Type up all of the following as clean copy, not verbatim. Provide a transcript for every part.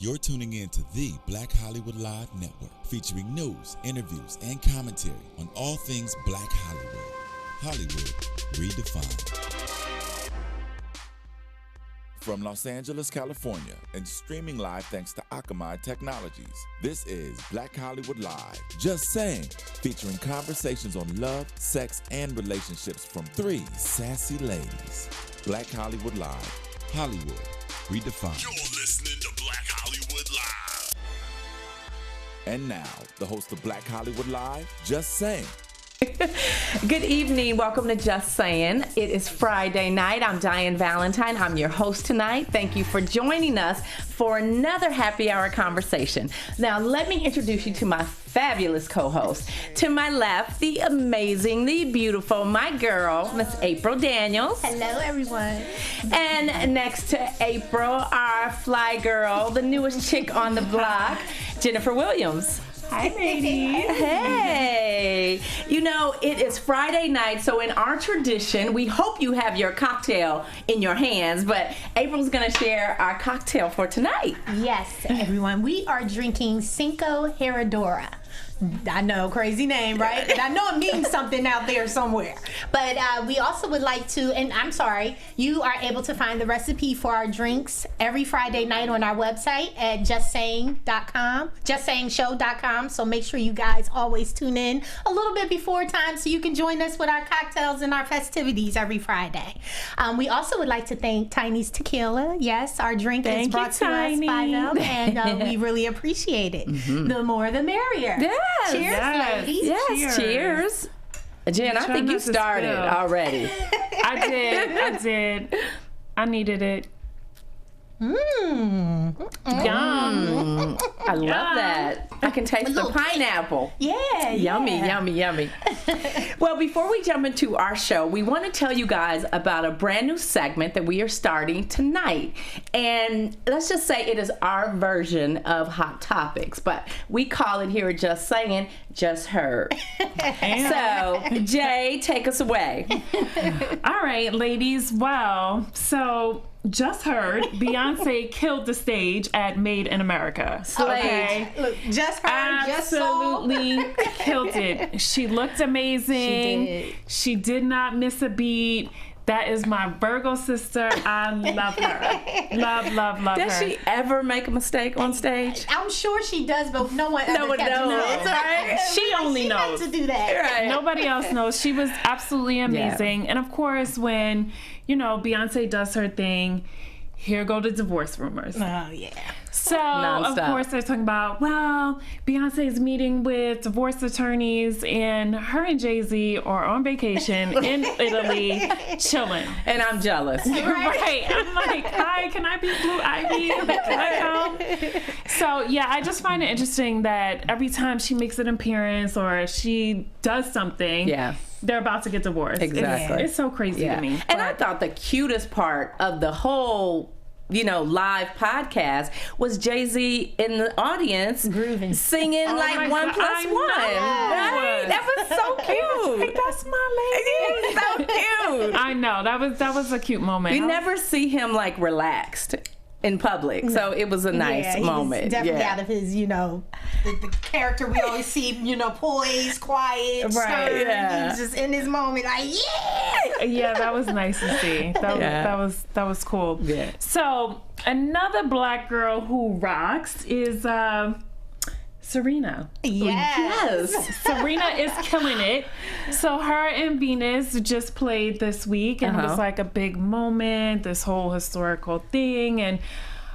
You're tuning in to the Black Hollywood Live Network, featuring news, interviews, and commentary on all things Black Hollywood. Hollywood redefined. From Los Angeles, California, and streaming live thanks to Akamai Technologies, this is Black Hollywood Live. Just saying, featuring conversations on love, sex, and relationships from three sassy ladies. Black Hollywood Live. Hollywood redefined. You're listening to Black Hollywood Live. And now, the host of Black Hollywood Live, Just Saying. Good evening. Welcome to Just Saying. It is Friday night. I'm Diann Valentine. I'm your host tonight. Thank you for joining us for another happy hour conversation. Now, let me introduce you to my fabulous co-host. To my left, the amazing, the beautiful, my girl, Miss April Daniels. Hello, everyone. And next to April, our fly girl, the newest chick on the block, Jennifer Williams. Hi, ladies. Hey. You know, it is Friday night, so in our tradition, we hope you have your cocktail in your hands, but April's going to share our cocktail for tonight. Yes, everyone. We are drinking Cinco Herradura. I know, crazy name, right? And I know it means something out there somewhere. But we also would like to, and I'm sorry, you are able to find the recipe for our drinks every Friday night on our website at justsaying.com, justsayingshow.com. So make sure you guys always tune in a little bit before time so you can join us with our cocktails and our festivities every Friday. We also would like to thank Tiny's Tequila. Yes, our drink is brought to us by them, and we really appreciate it. Mm-hmm. The more the merrier. Yeah. Cheers, yes. ladies. Yes, cheers. Jen, I think you started already. I did. I needed it. Yum. I love that. I can taste the pineapple. Yeah. Yummy. Well, before we jump into our show, we want to tell you guys about a brand new segment that we are starting tonight. And let's just say it is our version of Hot Topics, but we call it here Just Saying, Just Heard. So, Jay, take us away. All right, ladies. Well, so just heard Beyonce killed the stage at Made in America. Okay. Look, just heard, absolutely killed it. She looked amazing. She did not miss a beat. That is my Virgo sister. I love her. Love her. Does she ever make a mistake on stage? I'm sure she does, but no one knows. Right? She only knows. To do that. Right. Nobody else knows. She was absolutely amazing. Yeah. And of course, when, Beyonce does her thing, here go the divorce rumors. Oh, yeah. So, nonstop. Of course, they're talking about, Beyonce's meeting with divorce attorneys, and her and Jay-Z are on vacation in Italy, chilling. And I'm jealous. Right. I'm like, hi, can I be Blue Ivy? Can I come? So, yeah, I just find it interesting that every time she makes an appearance or she does something, they're about to get divorced. Exactly. It's so crazy to me. And I thought the cutest part of the whole live podcast was Jay-Z in the audience grooving, singing like 1+1. Right? That was so cute. Like, that's my lady. So cute. I know. That was a cute moment. We never see him like relaxed in public, so it was a nice moment. He's definitely out of his, the character we always see, poised, quiet, stern. He's just in his moment, like, yeah, that was nice to see. That was cool. Yeah. So another black girl who rocks is Serena. Yes. Serena is killing it. So her and Venus just played this week, and it was like a big moment, this whole historical thing, and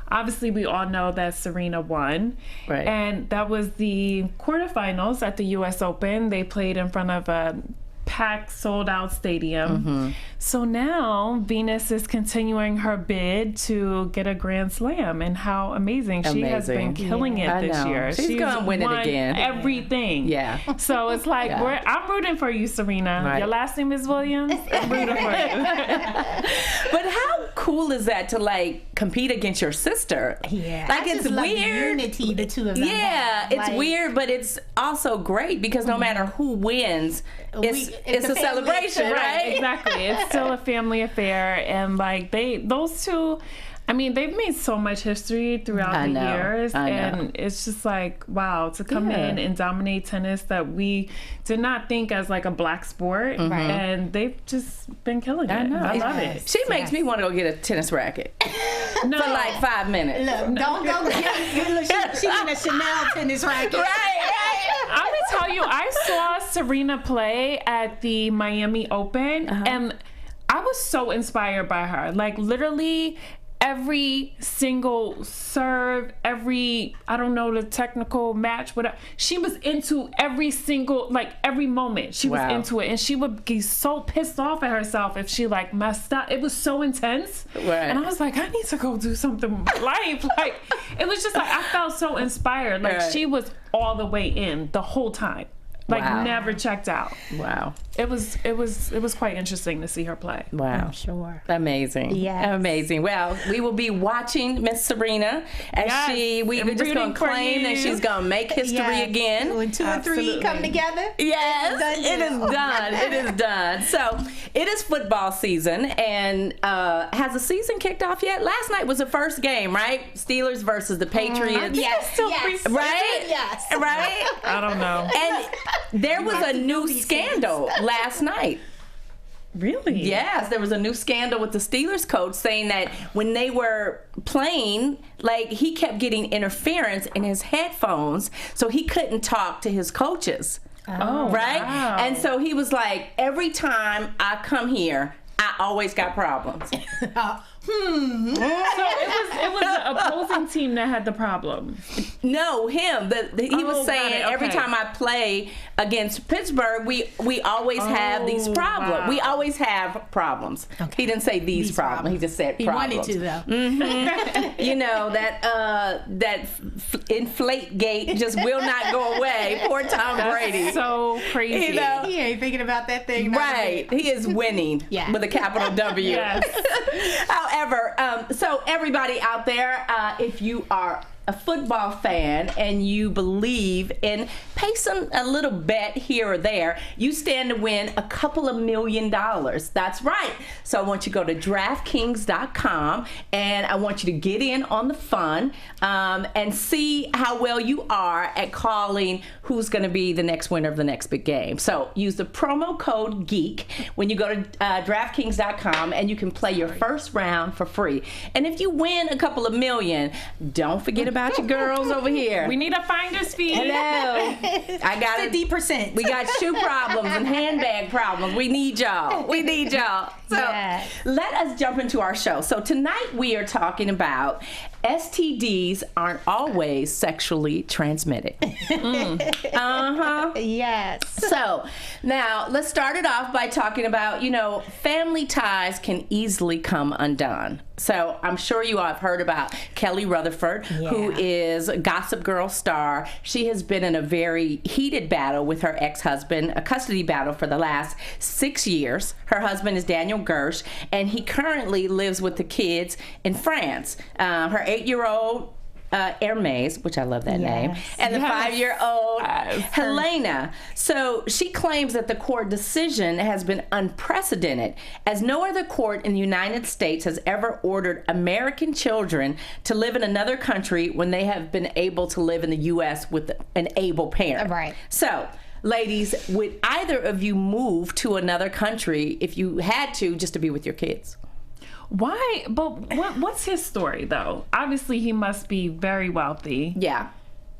obviously we all know that Serena won. Right. And that was the quarterfinals at the US Open. They played in front of a packed, sold-out stadium. Mm-hmm. So now Venus is continuing her bid to get a Grand Slam, and how amazing. She has been killing it this year. She's going to win it again. Everything. Yeah. So it's like, I'm rooting for you, Serena. Right. Your last name is Williams. I'm rooting for you. But how cool is that to compete against your sister? Yeah. Like, it's weird. The unity the two of them have. It's weird, but it's also great because no matter who wins, it's a celebration, right? Exactly. It's still a family affair, and those two, I mean, they've made so much history throughout the years, and it's just like, wow, to come in and dominate tennis that we did not think as like a black sport, and they've just been killing it. I love it. She makes me want to go get a tennis racket for like 5 minutes. Look, don't go get she's in a Chanel tennis racket. Right. I'm gonna tell you, I saw Serena play at the Miami Open, and I was so inspired by her. Like, literally every single serve, every, I don't know, the technical match, whatever, she was into every single, like, every moment she was into it. And she would be so pissed off at herself if she, like, messed up. It was so intense. Right. And I was like, I need to go do something with my life. Like, it was just like, I felt so inspired. Like, she was all the way in the whole time. Like, never checked out. Wow. It was quite interesting to see her play. Wow. I'm sure. Amazing. Yes. Amazing. Well, we will be watching Miss Serena as we're just going to claim that she's going to make history again. When 2 and 3 come together. Yes. It is done. It is done. So, it is football season, and has the season kicked off yet? Last night was the first game, right? Steelers versus the Patriots. Yes. Right? Yes. Right? I don't know. And there was a new scandal last night. Really? Yes, there was a new scandal with the Steelers coach saying that when they were playing, like, he kept getting interference in his headphones, so he couldn't talk to his coaches. Oh, right? Wow. And so he was like, every time I come here, I always got problems. So it was the opposing team that had the problem. No, him. He was saying every time I play against Pittsburgh, we always have these problems. Wow. We always have problems. Okay. He didn't say these problems. He just said problems. He wanted to, though. You know, that inflate gate just will not go away. Poor Tom Brady. So crazy. You know? He ain't thinking about that thing. Right. He is winning with a capital W. Yes. However, so everybody out there, if you are a football fan and you believe in placing a little bet here or there, you stand to win a couple of $1 million. That's right. So I want you to go to DraftKings.com, and I want you to get in on the fun and see how well you are at calling who's going to be the next winner of the next big game. So use the promo code GEEK when you go to DraftKings.com, and you can play your first round for free. And if you win a couple of million, don't forget about your girls over here. We need a finder's fee. Hello. I got 50%. We got shoe problems and handbag problems. We need y'all. We need y'all. So let us jump into our show. So tonight we are talking about STDs aren't always sexually transmitted. Yes. So now let's start it off by talking about, family ties can easily come undone. So I'm sure you all have heard about Kelly Rutherford, who is a Gossip Girl star. She has been in a very heated battle with her ex-husband, a custody battle for the last 6 years. Her husband is Daniel Gersh, and he currently lives with the kids in France. Her 8-year-old Hermes, which I love that name, and the 5-year-old Helena. So she claims that the court decision has been unprecedented, as no other court in the United States has ever ordered American children to live in another country when they have been able to live in the U.S. with an able parent. Right. So, ladies, would either of you move to another country if you had to, just to be with your kids? Why? But what's his story, though? Obviously, he must be very wealthy. Yeah.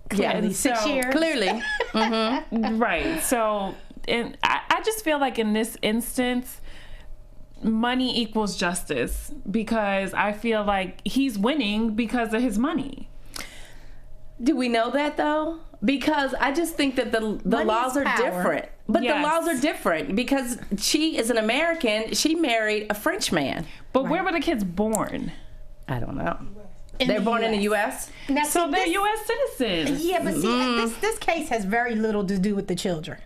Clearly, 6 years. Clearly. Right. So, and I just feel like in this instance, money equals justice, because I feel like he's winning because of his money. Do we know that, though? Because I just think that the laws are different. But the laws are different because she is an American. She married a French man. But where were the kids born? I don't know. They're born in the U.S.? Now, so they're U.S. citizens. Yeah, but see, this case has very little to do with the children.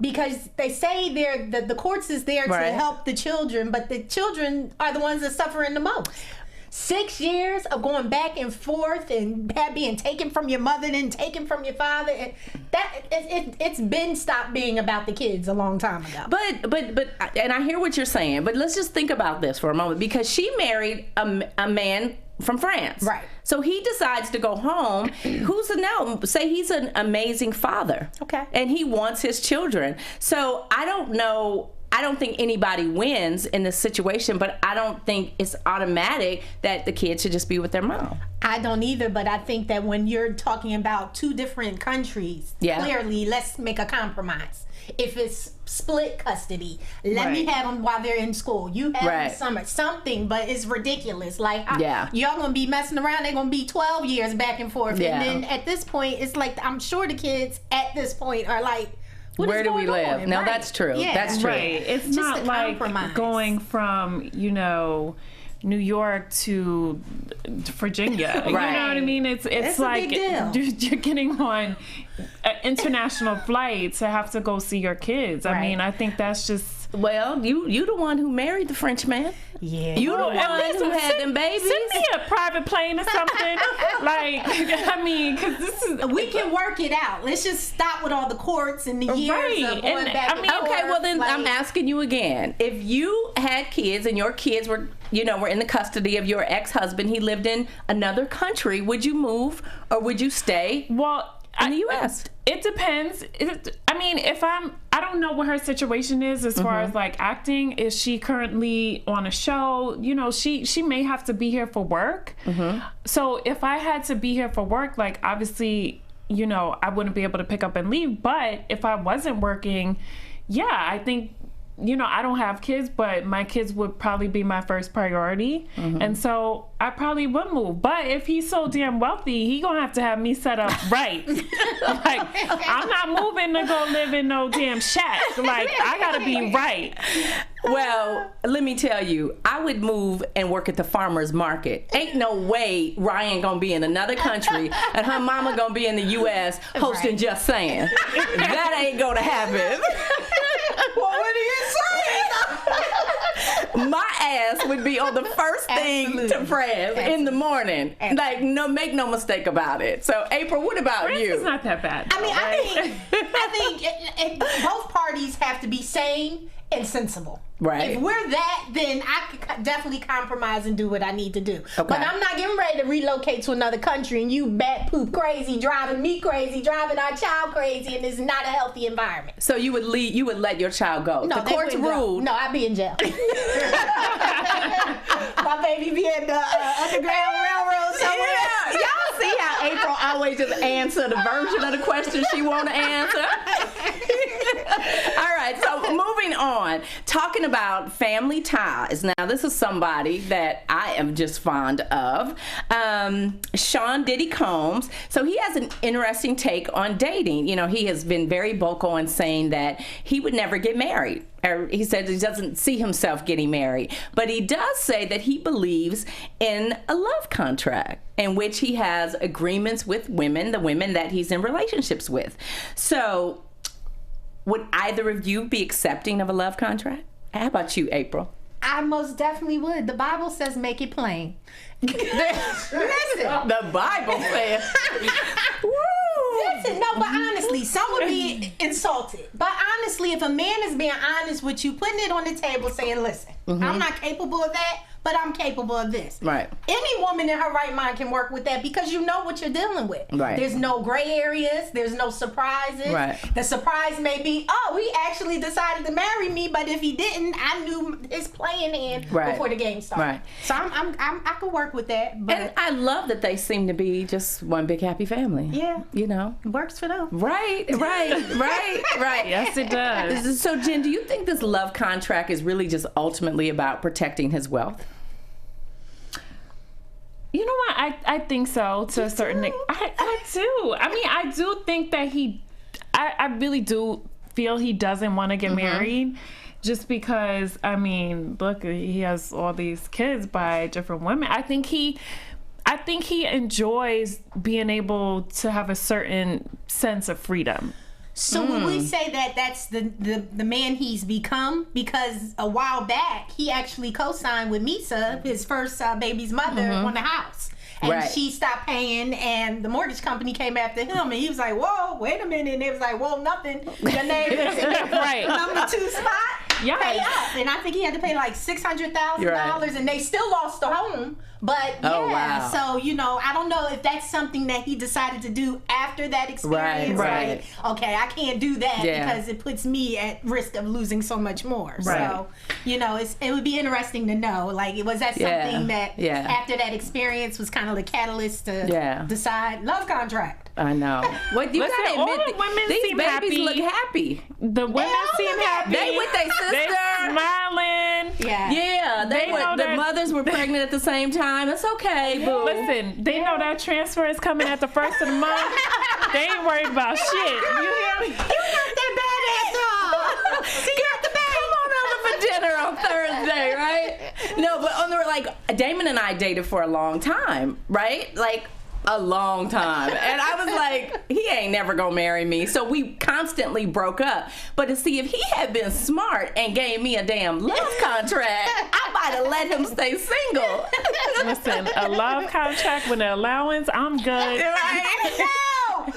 Because they say the courts is there to help the children, but the children are the ones that are suffering the most. 6 years of going back and forth and being taken from your mother and taken from your father, it's been stopped being about the kids a long time ago. But and I hear what you're saying, but let's just think about this for a moment, because she married a man from France. Right. So he decides to go home. Who's to know? Say he's an amazing father. Okay. And he wants his children. So I don't know. I don't think anybody wins in this situation, but I don't think it's automatic that the kids should just be with their mom. I don't either, but I think that when you're talking about two different countries, clearly, let's make a compromise. If it's split custody, let me have them while they're in school. You have them summer, something, but it's ridiculous. Like, y'all gonna be messing around, they're gonna be 12 years back and forth. And then at this point, it's like, I'm sure the kids at this point are like, where do we live? No, that's true. Yeah. That's true. Right. It's Just not like going from, New York to Virginia. You know what I mean? It's like you're getting on an international flight to have to go see your kids. I mean, I think that's just... Well, you the one who married the French man. Yeah. You the one who had them babies. Send me a private plane or something. Because this is... We can work it out. Let's just stop with all the courts and the years of going back and forth. Okay, well then I'm asking you again. If you had kids and your kids were in the custody of your ex-husband, he lived in another country, would you move or would you stay in the U.S.? It depends. I don't know what her situation is as far as like acting. Is she currently on a show? She may have to be here for work. So if I had to be here for work, like obviously, I wouldn't be able to pick up and leave. But if I wasn't working, I think, I don't have kids, but my kids would probably be my first priority. And so I probably would move. But if he's so damn wealthy, he gonna have me set up right. I'm not moving to go live in no damn shack. Like, I gotta be right. Well, let me tell you, I would move and work at the farmer's market. Ain't no way Ryan gonna be in another country and her mama gonna be in the U.S. hosting Just Saying. That ain't gonna happen. Well, what are you saying? My ass would be on the first thing to France in the morning. Like, make no mistake about it. So, April, what about France you? It's not that bad. I think both parties have to be sane and sensible. Right. If we're that, then I could definitely compromise and do what I need to do. Okay. But I'm not getting ready to relocate to another country and you bat poop crazy, driving me crazy, driving our child crazy, and it's not a healthy environment. So you would let your child go. No, the courts ruled. No, I'd be in jail. My baby be in the Underground Railroad somewhere. Yeah. Y'all see how April always just answer the version of the question she want to answer? All right, so moving on, talking about family ties. Now, this is somebody that I am just fond of, Sean Diddy Combs. So he has an interesting take on dating. He has been very vocal in saying that he would never get married. Or he said he doesn't see himself getting married. But he does say that he believes in a love contract in which he has agreements with the women that he's in relationships with. So would either of you be accepting of a love contract? How about you, April? I most definitely would. The Bible says make it plain. Listen. The Bible says. Listen, no, but honestly, some would be insulted. But honestly, if a man is being honest with you, putting it on the table saying, listen, I'm not capable of that, but I'm capable of this. Right. Any woman in her right mind can work with that because you know what you're dealing with. Right. There's no gray areas. There's no surprises. Right. The surprise may be, he actually decided to marry me, but if he didn't, I knew his playing in before the game started. Right. So I could work with that. But And I love that they seem to be just one big happy family. Yeah. It works for them. Right. Yes, it does. So, Jen, do you think this love contract is really just ultimately about protecting his wealth? You know what? I think so to a certain extent. I do. I do think that I really do feel he doesn't want to get married just because, look, he has all these kids by different women. I think he enjoys being able to have a certain sense of freedom. So would we say that that's the man he's become? Because a while back, he actually co-signed with Misa, his first baby's mother, on the house. And she stopped paying, and the mortgage company came after him, and he was like, whoa, wait a minute. And they was like, whoa, nothing. Your name is in the number 2 spot. Pay up. And I think he had to pay like $600,000, and they still lost the home. But so, you know, I don't know if that's something that he decided to do after that experience. Right. Okay, I can't do that because it puts me at risk of losing so much more. So, you know, it would be interesting to know. Like, was that something that after that experience was kind of the catalyst to decide love contract? I know. What you gotta admit, these babies happy. Look happy. The women seem happy. They with their sister. They smiling. Yeah. The mothers were pregnant at the same time. It's okay, boo. Listen, they know that transfer is coming at the first of the month. They ain't worried about shit. You hear me? You got that badass dog. Get the baby. Come on over for dinner on Thursday, right? No, but like Damon and I dated for a long time, right? Like a long time. And I was like, he ain't never gonna marry me. So we constantly broke up. But to see if he had been smart and gave me a damn love contract, I might have let him stay single. Listen, a love contract with an allowance, I'm good. Right? No!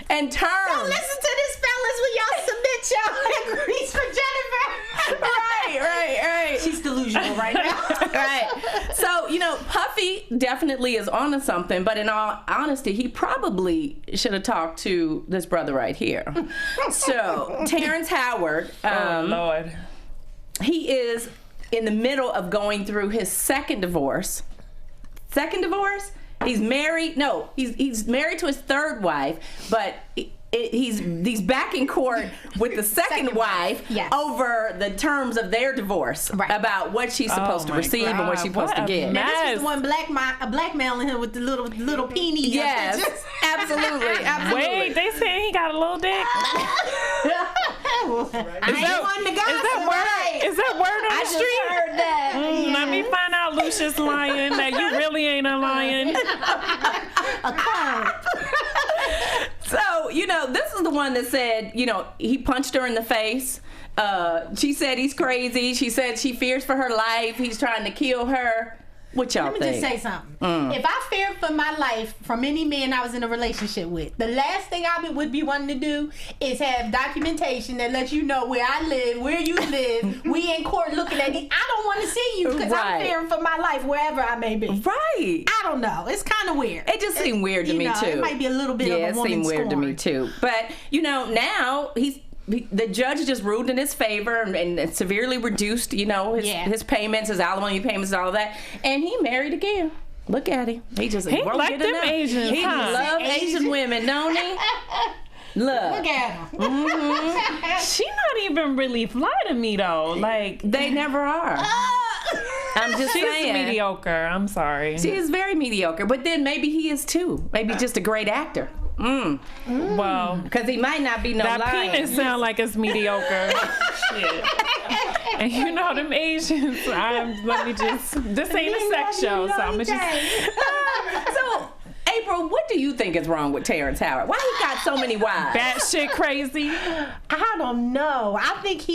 And terms. Don't listen to this, fellas, when y'all submit y'all inquiries for Jennifer. Right. She's delusional right now. Right. So, you know, Puffy definitely is onto something, but in all honesty, he probably should have talked to this brother right here. So, Terrence Howard. Oh, Lord. He is in the middle of going through his second divorce. He's married. No, he's married to his third wife, but he's back in court with the second wife over the terms of their divorce about what she's supposed to receive and what she's supposed to get. Now, this is the one blackmailing him with the little peenie. Yes, absolutely. Wait, they saying he got a little dick? Is that word on the street? I just heard that. Let me find out, Lucius Lion, that you really ain't a lion. A clown. So, you know, this is the one that said, you know, he punched her in the face. She said he's crazy. She said she fears for her life. He's trying to kill her. What y'all think? Let me just say something. If I feared for my life from any man I was in a relationship with, the last thing I would be wanting to do is have documentation that lets you know where I live, where you live. We in court looking at you. I don't want to see you because I'm fearing for my life wherever I may be. Right. I don't know. It's kind of weird. It just seemed weird to me, too. It might be a little bit of a woman's scorn. Yeah, it seemed weird to me, too. But, you know, now the judge just ruled in his favor and severely reduced, you know, his payments, his alimony payments, and all of that. And he married again. Look at him. He won't like them Asians. He love Asian women, don't he? Look at him. Mm-hmm. She not even really fly to me though. Like they never are. I'm just saying. She's mediocre. I'm sorry. She is very mediocre, but then maybe he is too. Maybe just a great actor. Well, because he might not be no that lion. penis sound like it's mediocre. Shit. And you know them Asians. This ain't a sex show, so I'm just. So, April, what do you think is wrong with Terrence Howard? Why he got so many wives? Batshit crazy. I don't know. I think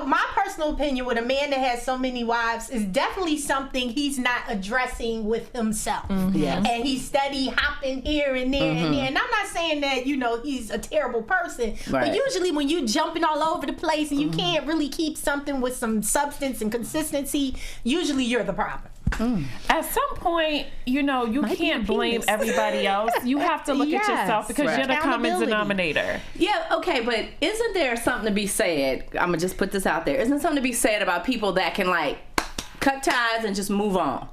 my personal opinion with a man that has so many wives is definitely something he's not addressing with himself. Mm-hmm. Yes. And he's steady hopping here and there and there. And I'm not saying that, he's a terrible person. Right. But usually when you're jumping all over the place and you can't really keep something with some substance and consistency, usually you're the problem. At some point, you can't blame everybody else. You have to look at yourself because you're the common denominator. Yeah, okay, but isn't there something to be said? I'm going to just put this out there. Isn't something to be said about people that can, cut ties and just move on?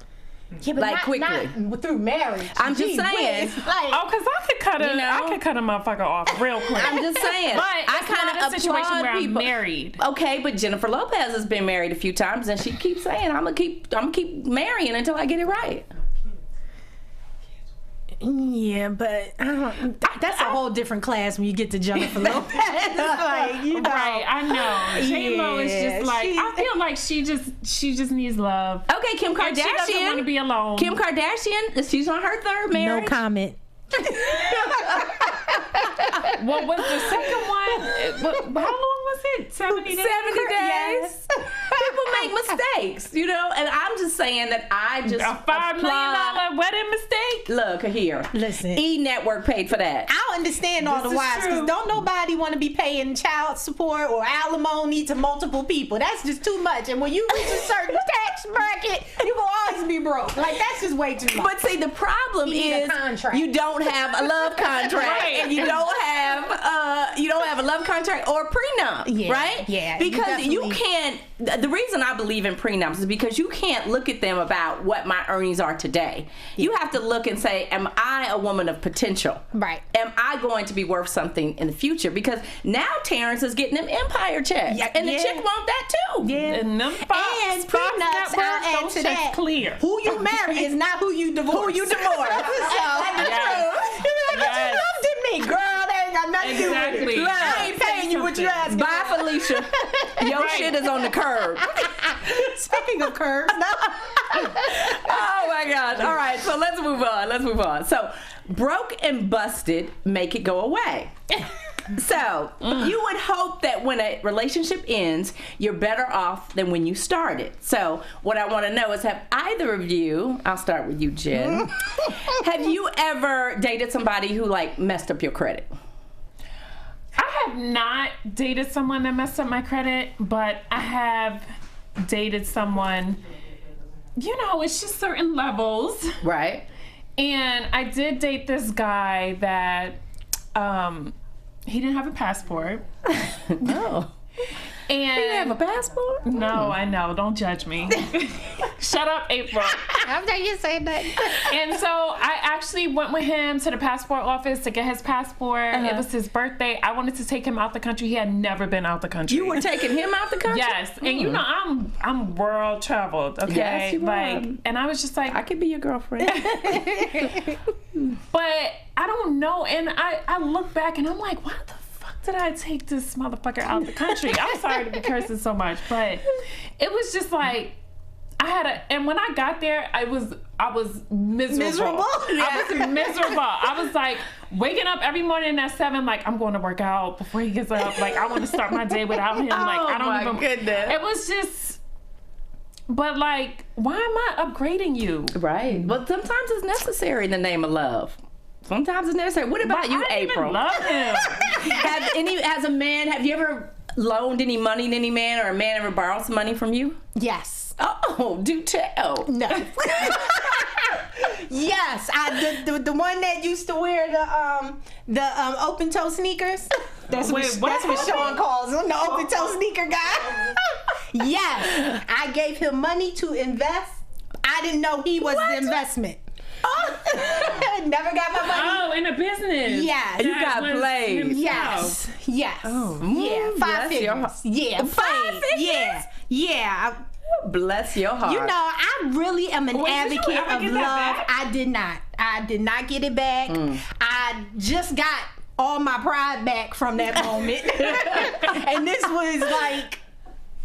Yeah, but quickly. Not through marriage. I'm just saying. Because I could cut a motherfucker off real quick. I'm just saying. But I kind of situation where people. I'm married. Okay, but Jennifer Lopez has been married a few times, and she keeps saying, "I'm gonna keep marrying until I get it right." Yeah, but that's a whole different class when you get to Jennifer Lopez. Right? I know. J-Lo is just I feel like she just needs love. Okay, Kim Kardashian. She doesn't want to be alone. Kim Kardashian, she's on her third marriage. No comment. What was the second one? How long was it? 70 days? 70 days. Yes. People make mistakes, you know, and I'm just saying that I just A $5 million wedding mistake? Look here. Listen. E-Network paid for that. I understand all This the is wives because true. don't nobody want to be paying child support or alimony to multiple people. That's just too much. And when you reach a certain tax bracket, you will always be broke. Like, that's just way too much. But see, the problem You need a is contract. you don't have a love contract, Right. and you don't have a love contract or a prenup, Yeah, right? yeah, you Because you definitely- can't. The reason I believe in prenups is because you can't look at them about what my earnings are today. You have to look and say, am I a woman of potential? Right. Am I going to be worth something in the future? Because now Terrence is getting them empire checks, Yeah, and the yeah. chick want that too. Yeah. And them And prenups, I'll add those to checks that. clear. Who you marry is not who you divorce. Who you divorce? Yes. Yes. Loved in me, girl. That ain't got nothing to do with Exactly. it. Look, I ain't paying you what you asking. Bye, Felicia. Your Right. shit is on the curb. Speaking of curves, no. Oh my gosh. All right, so let's move on. So, broke and busted make it go away. So, you would hope that when a relationship ends, you're better off than when you started. So, what I want to know is, have either of you, I'll start with you, Jen, have you ever dated somebody who, like, messed up your credit? I have not dated someone that messed up my credit, but I have dated someone, you know, it's just certain levels. Right? And I did date this guy that he didn't have a passport. Oh. And You have a passport? no, I know. Don't judge me. Shut up, April. After you say that. And so I actually went with him to the passport office to get his passport. It was his birthday. I wanted to take him out the country. He had never been out the country. You were taking him out the country? Yes, and you know I'm world traveled. Okay, Yes, you are. and I was just like, I could be your girlfriend. but I don't know. And I look back and I'm like, why the fuck did I take this motherfucker out the country? I'm sorry to be cursing so much, but it was just like and when I got there, I was miserable. Miserable? I was miserable. I was like waking up every morning at 7, like I'm going to work out before he gets up. Like I want to start my day without him. Like I don't my even. goodness. It was just. But like, why am I upgrading you? Right. But sometimes it's necessary in the name of love. Sometimes it's necessary. What about you, I didn't April? even love him. Have you ever loaned any money to any man, or a man ever borrowed some money from you? Yes. Oh, do tell. No. Yes, the one that used to wear the open toe sneakers. That's Wait, what what? that's what Sean calls him, the open toe sneaker guy. Yes, I gave him money to invest. I didn't know he was the investment. Never got my money. Oh, in a business. Yes. You got was played. himself. Yes. Yes. Yeah. bless 5 your figures. heart. Yeah. 5 played. figures? Yeah. Yeah. Bless your heart. You know, I really am an Wait, did you advocate ever of get love. that back? I did not. I did not get it back. I just got all my pride back from that moment. And this was like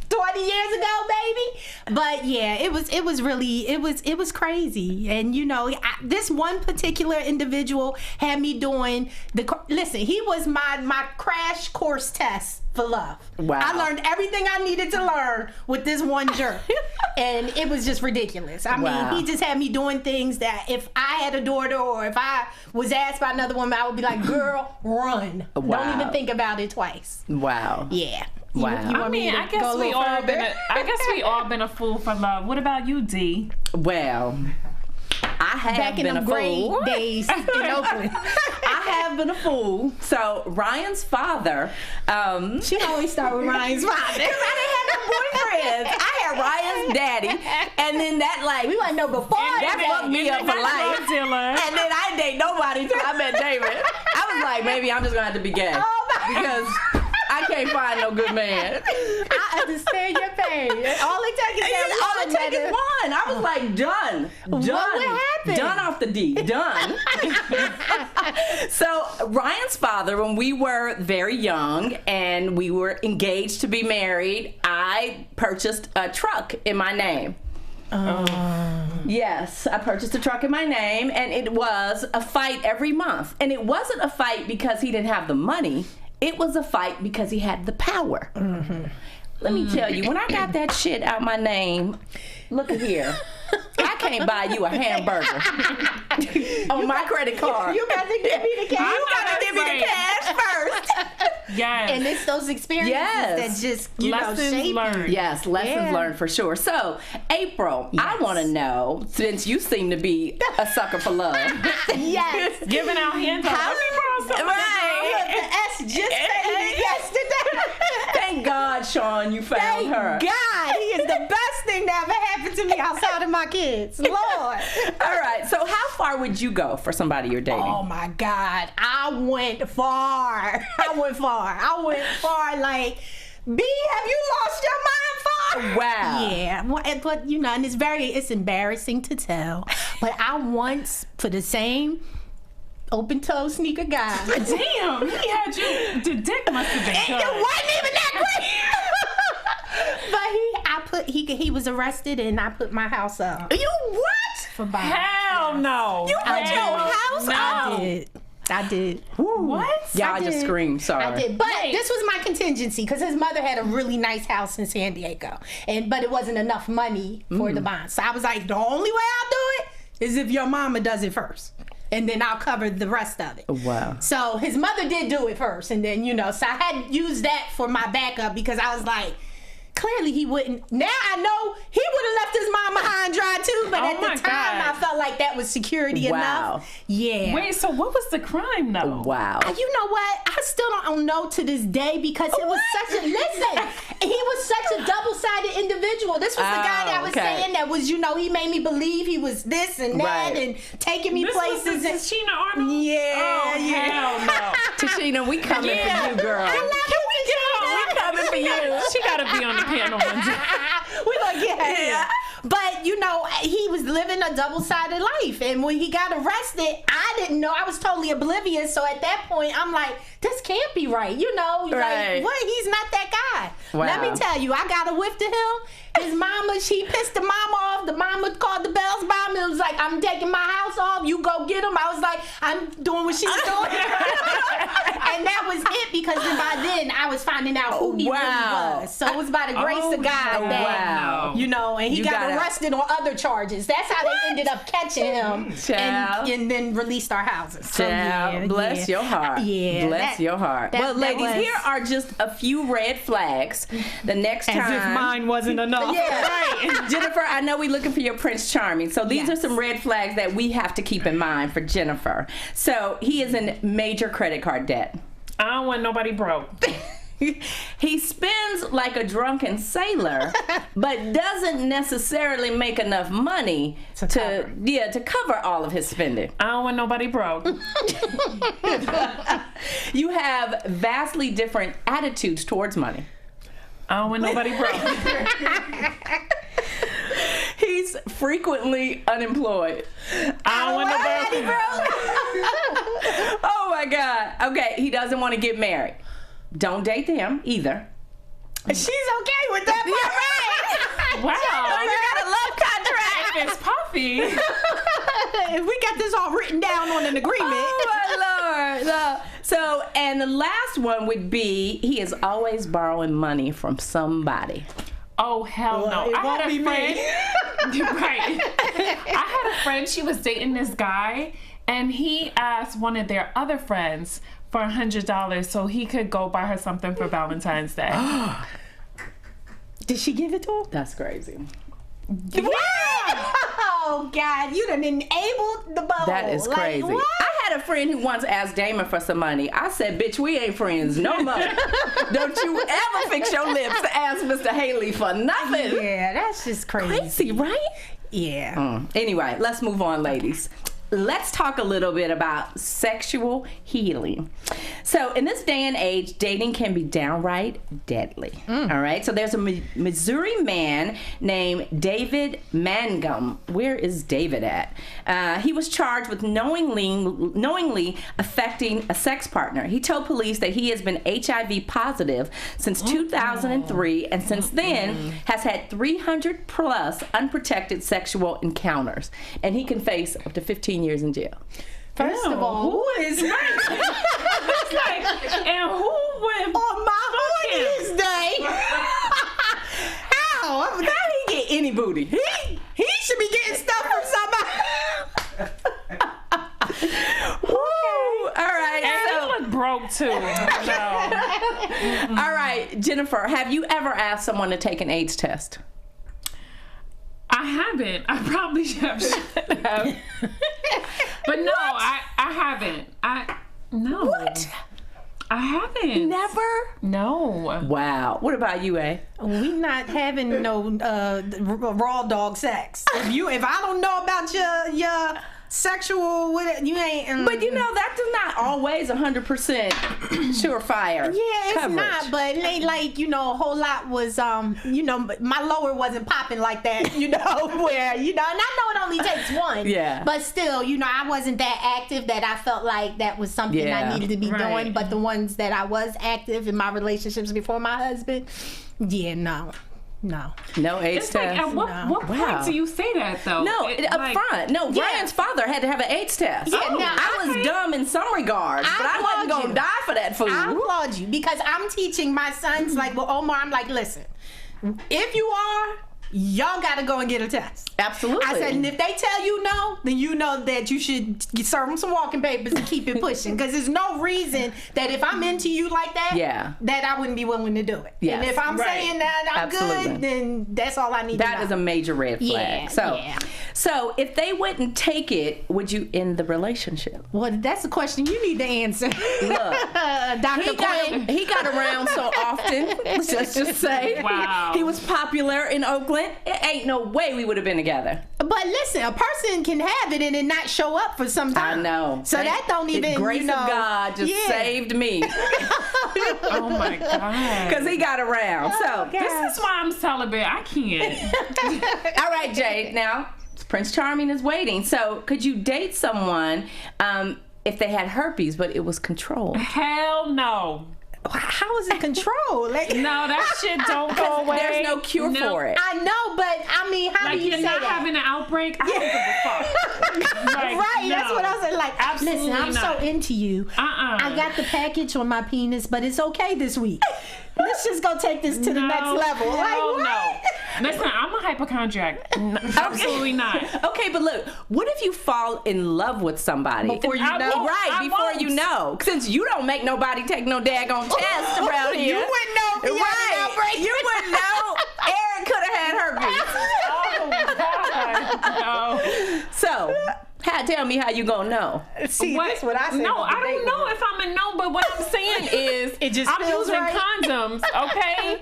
20 years ago, baby. But yeah, it was crazy. And you know, this one particular individual had me doing listen, he was my crash course test for love. Wow. I learned everything I needed to learn with this one jerk. And it was just ridiculous. I Wow. mean, he just had me doing things that if I had a daughter or if I was asked by another woman, I would be like, girl, run. Wow. Don't even think about it twice. Wow. Yeah. Wow. You I want me mean, to I go guess a we little all further? been a fool for love. What about you, D? Well, I have Back in been the a grade fool. days in Oakland. I have been a fool. So Ryan's father, She always start with Ryan's father. I didn't have no boyfriends. I had Ryan's daddy, and then that like We want to know before that fucked me up for life. Dealer. And then I didn't date nobody until I met David. I was like, maybe I'm just gonna have to be gay because I can't find no good man. I understand your pain. All it takes is that All it takes is one. I was like, done. What would happen? Done off the D. Done. So Ryan's father, when we were very young and we were engaged to be married, I purchased a truck in my name. Yes, I purchased a truck in my name, and it was a fight every month. And it wasn't a fight because he didn't have the money. It was a fight because he had the power. Let me tell you, when I got that shit out my name, look at here. I can't buy you a hamburger on my credit card. You got to give me the cash. You got to give me the cash first. Yes. And it's those experiences that just, lessons shape learned. you. Yes, lessons learned for sure. So, April, I want to know, since you seem to be a sucker for love. Yes. Giving out hands on. Let me borrow something. Right. The S just faded yesterday. Thank God, Sean, you found Thank her. God. He is the best thing that ever happened to me outside of my kids. Lord. All right, so how far would you go for somebody you're dating? Oh my God. I went far. Like, B, have you lost your mind far? Wow. Yeah. But, and it's embarrassing to tell. But I once, for the same open-toe sneaker guy. Damn, he had you. The dick must have been It good. wasn't even that great. But he was arrested, and I put my house up. You what? For buying. Hell no. You put your house No. up? I did. What? Yeah, I I just did. screamed, sorry. I did, but Wait. this was my contingency because his mother had a really nice house in San Diego, but it wasn't enough money for the bond. So I was like, the only way I'll do it is if your mama does it first, and then I'll cover the rest of it. Wow. So his mother did do it first, and then so I had used that for my backup because I was like, clearly he wouldn't. Now I know he would have left his mom high and dry too, but at the time I felt like that was security enough. Yeah. Wait, so what was the crime though? Wow. You know what? I still don't know to this day because it was such a he was such a double-sided individual. This was the guy that was saying that was, he made me believe he was this and that and taking me This places. was the Tashina Arnold? Yeah, Oh, hell no. Tashina, we coming for you, girl. I love you, Tashina. We coming for you. She gotta be on the panel one day. We gonna get her here. But he was living a double-sided life, and when he got arrested, I didn't know. I was totally oblivious. So at that point, I'm like, this can't be right. Right. Like, what? He's not that guy. Wow. Let me tell you, I got a whiff to him. His mama, she pissed the mama off. The mama called the bells bomb and was like, I'm taking my house off. You go get him. I was like, I'm doing what she's doing. And that was it because by then I was finding out who he really was. So it was by the grace of God that, and he got arrested on other charges. That's how they ended up catching him and then released our houses. So, bless your heart. Yeah. Bless your heart. Well, ladies, here are just a few red flags. The next time. As if mine wasn't enough. Yeah, right. Jennifer, I know we're looking for your Prince Charming. So these are some red flags that we have to keep in mind for Jennifer. So he is in major credit card debt. I don't want nobody broke. He spends like a drunken sailor, but doesn't necessarily make enough money to cover all of his spending. I don't want nobody broke. You have vastly different attitudes towards money. I don't want nobody broke. He's frequently unemployed. I don't want nobody broke. Oh my God. Okay, he doesn't want to get married. Don't date them either. She's okay with that. Wow. You got a love contract. If it's puffy. If we got this all written down on an agreement. Oh my Lord. So, and the last one would be he is always borrowing money from somebody. Oh, hell no. I had a friend. Right. I had a friend, she was dating this guy, and he asked one of their other friends for $100 so he could go buy her something for Valentine's Day. Did she give it to him? That's crazy. Yeah. Oh God, you done enabled the bubble. That is crazy. Like, what? I had a friend who once asked Damon for some money. I said, bitch, we ain't friends no more. Don't you ever fix your lips to ask Mr. Haley for nothing. Yeah, that's just crazy. Crazy, right? Yeah. Anyway, let's move on, ladies. let's talk a little bit about sexual healing. So in this day and age, dating can be downright deadly. All right. So there's a Missouri man named David Mangum. Where is David at? He was charged with knowingly affecting a sex partner. He told police that he has been HIV positive since 2003, and since then has had 300 plus unprotected sexual encounters. And he can face up to 15 years in jail. First of all, who is It's like, and who would on my horniest day? how he get any booty? He should be getting stuff from somebody. Woo! All right. And he look broke too. No. All right, Jennifer, have you ever asked someone to take an AIDS test? I haven't. I probably should have. But no, I haven't. No. What? I haven't. Never? No. Wow. What about you, A? We not having no raw dog sex. If I don't know about your sexual, you ain't. But you know, that is not always 100% surefire. Yeah, it's coverage. not, but like, a whole lot was, my lower wasn't popping like that, where, and I know it only takes one. Yeah. But still, I wasn't that active that I felt like that was something I needed to be doing. But the ones that I was active in my relationships before my husband, no. No It's AIDS like, test. at what point do you say that though? No, up front. No, Brian's father had to have an AIDS test. Yeah, now, I was dumb in some regards, but I wasn't going to die for that food. I applaud you because I'm teaching my sons, like, well, Omar, I'm like, listen, if you are, y'all got to go and get a test. Absolutely. I said, and if they tell you no, then you know that you should serve them some walking papers and keep it pushing. Because there's no reason that if I'm into you like that, that I wouldn't be willing to do it. Yes. And if I'm saying that I'm good, then that's all I need to know. That is a major red flag. So if they wouldn't take it, would you end the relationship? Well, that's a question you need to answer. Look, Dr. Quinn. he got around so often. Let's just say. Wow. He was popular in Oakland. It ain't no way we would have been together. But listen, a person can have it and it not show up for some time. I know. So that don't even, the grace of God just saved me. Oh my God. Because he got around. So this is why I'm celibate. I can't. All right, Jay. Now, Prince Charming is waiting. So could you date someone if they had herpes, but it was controlled? Hell no. How is it controlled? Like, No, that shit don't go away. There's no cure for it. I know, but I mean, how do you you're say not that? having an outbreak? I don't give a fuck. Like, Right, that's no. what I said. Like, Absolutely listen, I'm not. so into you. I got the package on my penis, but it's okay this week. Let's just go take this to the next level. Like, Hell what? no. Listen, I'm a hypochondriac. Absolutely not. Okay, but look, what if you fall in love with somebody? Before you I know. won't. Right, I before won't. you know. Since you don't make nobody take no daggone test around here. You wouldn't know if you had an outbreak. You wouldn't know. Aaron could have had herpes. Oh, God. No. So, tell me how you gonna know. See, that's what I said. No, I don't know if I'm a no, but what I'm saying is It just I'm feels using right. condoms, okay?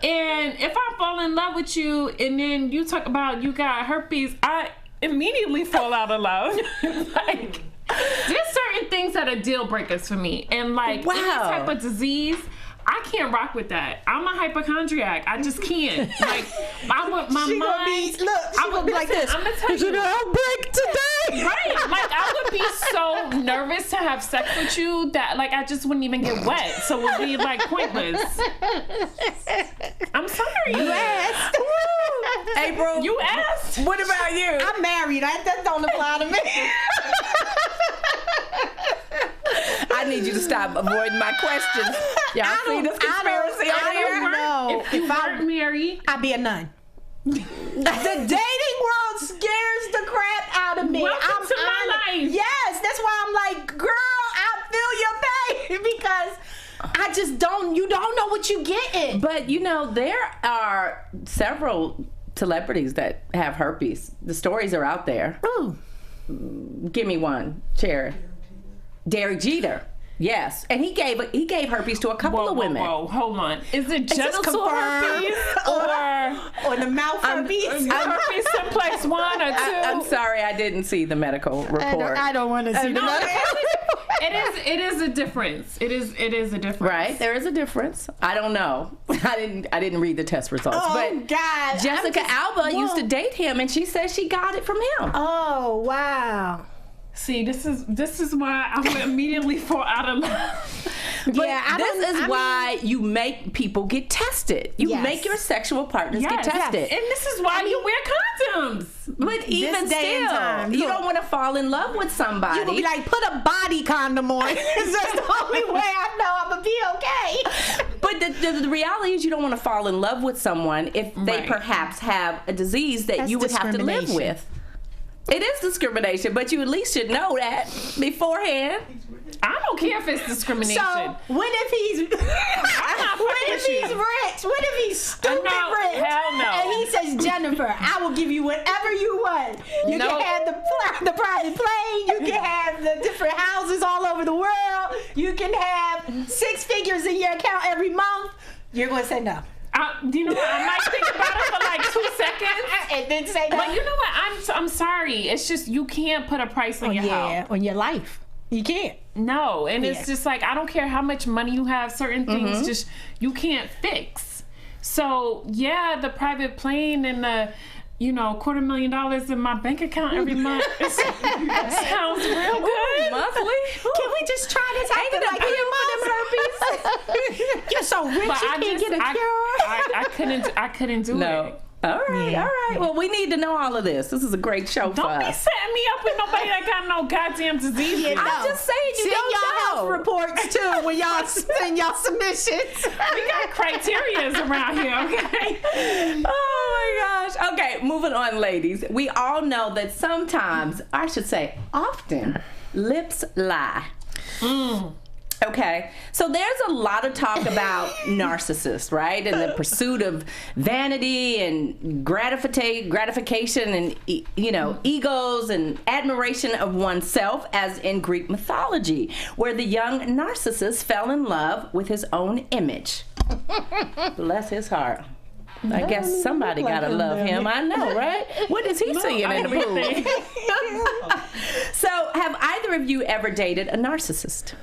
And if I fall in love with you and then you talk about you got herpes, I immediately fall out of love. Like, there's certain things that are deal breakers for me. And like any type of disease, I can't rock with that. I'm a hypochondriac. I just can't. Like, I would my She gonna be, mind. look, she gonna be like this. I'm gonna tell you. outbreak today. Right, like I would be so nervous to have sex with you that like I just wouldn't even get wet, so it would be like pointless. I'm sorry. You asked. April, You asked. what about you? I'm married. That don't apply to me. I need you to stop avoiding my questions. Y'all see this conspiracy over here? know. If you weren't married, I'd be a nun. The dating world scares the crap out of me. Welcome to my life. Yes, that's why I'm like, girl, I feel your pain because I just don't. You don't know what you getting. But you know, there are several celebrities that have herpes. The stories are out there. Ooh. Give me one, Cherry. Derek Jeter. Yes, and he gave herpes to a couple of women. Whoa, hold on. Is it this genital confirmed? herpes or Or the mouth herpes. herpes simplex 1 her too. I'm sorry, I didn't see the medical report. I don't want to see the medical. It is a difference. It is a difference. Right, there is a difference. I don't know. I didn't read the test results. Oh, but God. Jessica Alba used to date him, and she says she got it from him. Oh, wow. See, this is why I would immediately fall out of love. But Yeah, this is why you make people get tested. You Yes. make your sexual partners get tested. And this is why you wear condoms. But even day and still, time, you look. don't want to fall in love with somebody. You would be like, put a body condom on. That's the only way I know I'm going to be okay. But the reality is you don't want to fall in love with someone if they Right. perhaps have a disease that That's you would have to live discrimination. with. It is discrimination, but you at least should know that beforehand. I don't care if it's discrimination. So, what if he's rich? What if he's stupid rich? Hell no. And he says, Jennifer, I will give you whatever you want. You No. can have the private plane. You can have the different houses all over the world. You can have 6 figures in your account every month. You're going to say no. You know what? I might think about it for like 2 seconds. And then say no. But you know what? I'm sorry. It's just you can't put a price on your house. on your life. You can't. No, and Yeah. it's just like I don't care how much money you have. Certain things Mm-hmm. just you can't fix. So yeah, the private plane and the $250,000 in my bank account every month. It sounds real good. Monthly? Can we just try this out for like 3 months? You're so rich, But you I can't just get a cure. I couldn't do No. it. All right, Yeah. all right. Well, we need to know all of this. This is a great show for Don't be us. setting me up with nobody that got no goddamn disease. I'm just saying you Send don't y'all know. health reports too when y'all send y'all submissions. We got criterias around here, okay? Oh my gosh. Okay, moving on, ladies. We all know that sometimes, I should say often, lips lie. Okay, so there's a lot of talk about narcissists, right? And the pursuit of vanity and gratification and, egos and admiration of oneself, as in Greek mythology, where the young Narcissus fell in love with his own image. Bless his heart. I guess somebody gotta love him. I know, right? What is he seeing in the pool? So, have either of you ever dated a narcissist?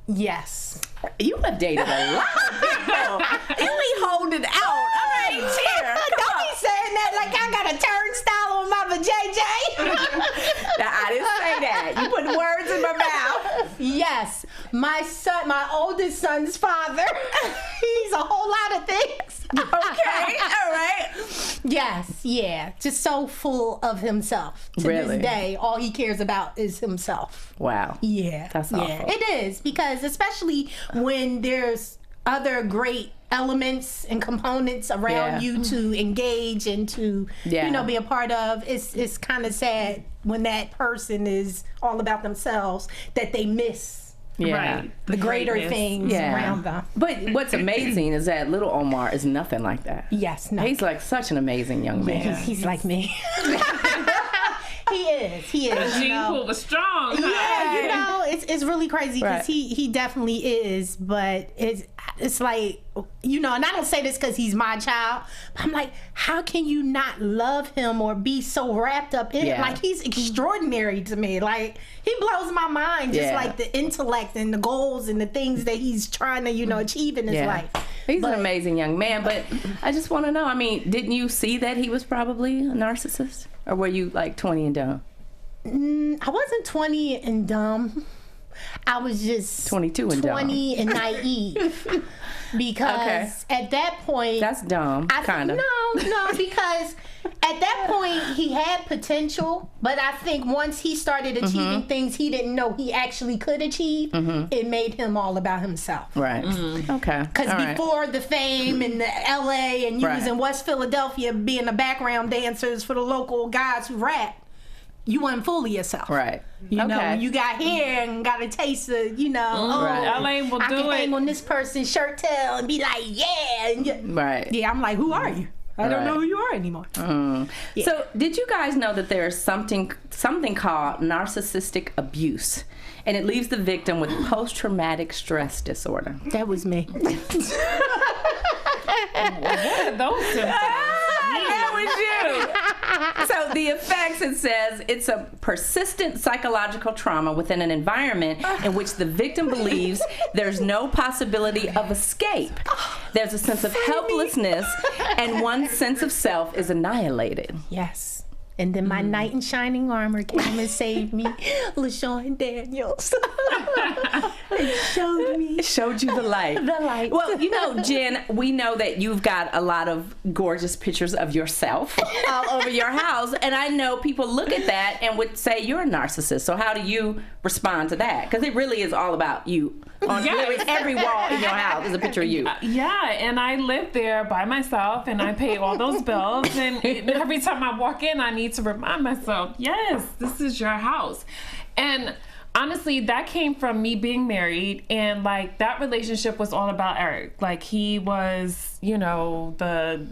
Yes. You have dated a lot of people. You be holding out. All right, cheer. Don't be saying that like I got a turnstile on my vajayjay. Now, I didn't say that. You put words in my mouth. Yes, my son, my oldest son's father. He's a whole lot of things. Okay, all right. Yes, yeah, just so full of himself. To Really? this day, all he cares about is himself. Wow. Yeah, That's yeah, awful. it is, because especially when there's other great elements and components around Yeah. you to engage and to Yeah. be a part of, it's kind of sad when that person is all about themselves that they miss Yeah. Right. the greater greatness. things Yeah. around them. But what's amazing is that little Omar is nothing like that. Yes, no. He's like such an amazing young man. He's like me. He is. The gene pool was strong. Yeah, it's really crazy because Right. he definitely is, but it's like, and I don't say this because he's my child, but I'm like, how can you not love him or be so wrapped up in Yeah. him? Like, he's extraordinary to me. Like, he blows my mind, just Yeah. like the intellect and the goals and the things that he's trying to achieve in his life. He's But- an amazing young man, but I just want to know, didn't you see that he was probably a narcissist? Or were you like 20 and dumb? I wasn't 20 and dumb. I was just 22 and dumb. 20 and naive. Because at that point, That's dumb, kind of. No, because at that point he had potential, but I think once he started achieving things he didn't know he actually could achieve, it made him all about himself. Right. Okay. Because All right. before the fame and the LA and you was Right. in West Philadelphia being the background dancers for the local guys who rap, you wasn't fully yourself. Right. You know, Okay. when you got here and got a taste of, Right. LA will I do can it. hang on this person's shirt tail and be like, yeah. And Right. yeah, I'm like, who are you? I don't Right. know who you are anymore. So, did you guys know that there's something called narcissistic abuse, and it leaves the victim with post-traumatic stress disorder? That was me. What are those symptoms? That was you. So, the effects, it says, it's a persistent psychological trauma within an environment in which the victim believes there's no possibility of escape. There's a sense of helplessness, and one's sense of self is annihilated. Yes. And then my knight in shining armor came and saved me, LaShawn Daniels. It showed You the light. The light. Well, you know, Jen, we know that you've got a lot of gorgeous pictures of yourself all over your house, and I know people look at that and would say you're a narcissist. So how do you respond to that? Because it really is all about you. On literally every wall in your house is a picture of you. Yeah, and I live there by myself, and I pay all those bills, and every time I walk in, I need to remind myself, yes, this is your house. And honestly, that came from me being married, and like that relationship was all about Eric. Like he was, you know, the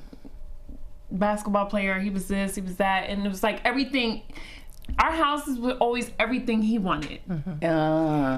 basketball player, he was this, he was that, and it was like everything. Our house was always everything he wanted.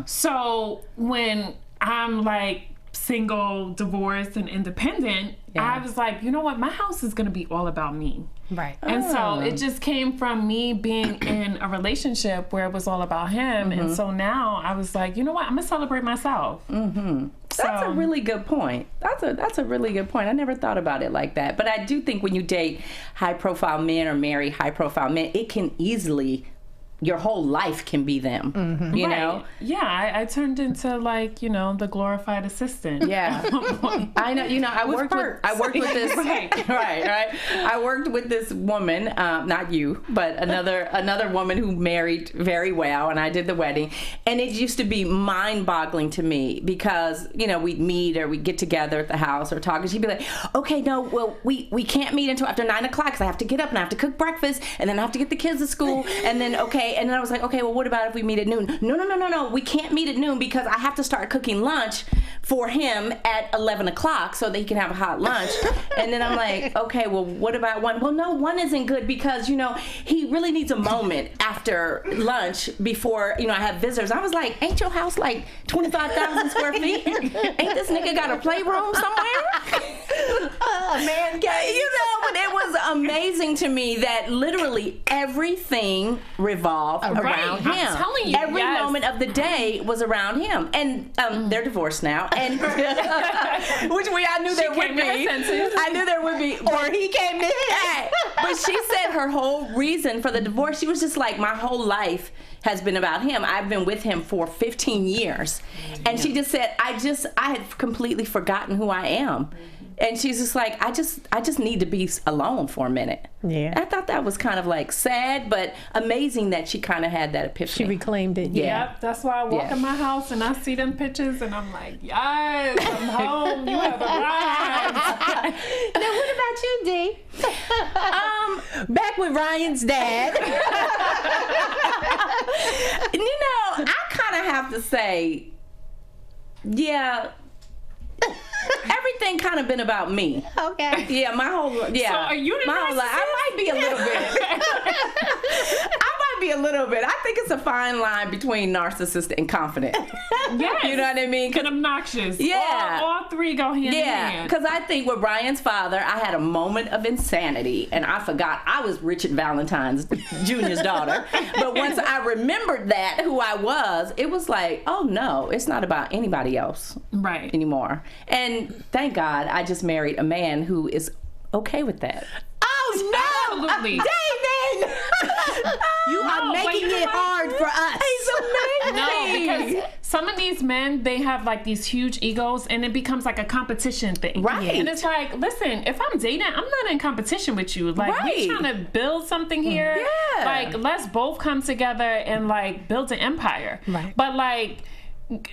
So when I'm like single, divorced, and independent, I was like, you know what? My house is going to be all about me. Right. And so it just came from me being in a relationship where it was all about him. And so now I was like, you know what? I'm going to celebrate myself. That's a really good point. That's a really good point. I never thought about it like that. But I do think when you date high-profile men or marry high-profile men, it can easily, your whole life can be them, you know? Yeah, I turned into like, you know, the glorified assistant. Yeah. I know, you know, I worked with this, right. I worked with this woman, not you, but another woman who married very well, and I did the wedding. And it used to be mind-boggling to me because, you know, we'd meet or we'd get together at the house or talk, and she'd be like, okay, no, well, we can't meet until after 9 o'clock because I have to get up and I have to cook breakfast, and then I have to get the kids to school, and then, okay, and then I was like, okay, well, what about if we meet at noon? No, we can't meet at noon because I have to start cooking lunch for him at 11 o'clock so that he can have a hot lunch. And then I'm like, okay, well, what about 1? Well, no, 1 isn't good because, you know, he really needs a moment after lunch before, you know, I have visitors. I was like, ain't your house like 25,000 square feet? Ain't this nigga got a playroom somewhere? Man cave. You know, but it was amazing to me that literally everything revolved around him. I'm telling you, every moment of the day was around him. And they're divorced now, and which I knew there would be. I knew there would be, or he came to his. But she said her whole reason for the divorce, she was just like, my whole life has been about him. I've been with him for 15 years. And she just said, I had completely forgotten who I am. And she's just like, I just need to be alone for a minute. Yeah. I thought that was kind of like sad, but amazing that she kind of had that epiphany. She reclaimed it. Yeah. Yep, that's why I walk in my house and I see them pictures and I'm like, yes, I'm home. You have arrived. Now, what about you, D? Back with Ryan's dad. You know, I kind of have to say, yeah, everything kind of been about me. Okay. Yeah, my whole So are you the my whole life. I might be a little bit. I think it's a fine line between narcissist and confident. Yes. You know what I mean? And obnoxious. Yeah. All three go hand in Yeah, hand. because I think with Brian's father, I had a moment of insanity, and I forgot I was Richard Valentine's Jr.'s daughter. But once I remembered that, who I was, it was like, oh no, it's not about anybody else anymore. And thank God I just married a man who is okay with that. Oh no! Absolutely. David! You are making it hard for us. He's amazing. No, because some of these men, they have like these huge egos and it becomes like a competition thing. Right. And it's like, listen, if I'm dating, I'm not in competition with you. Like, we trying to build something here. Yeah. Like, let's both come together and like build an empire. Right. But like,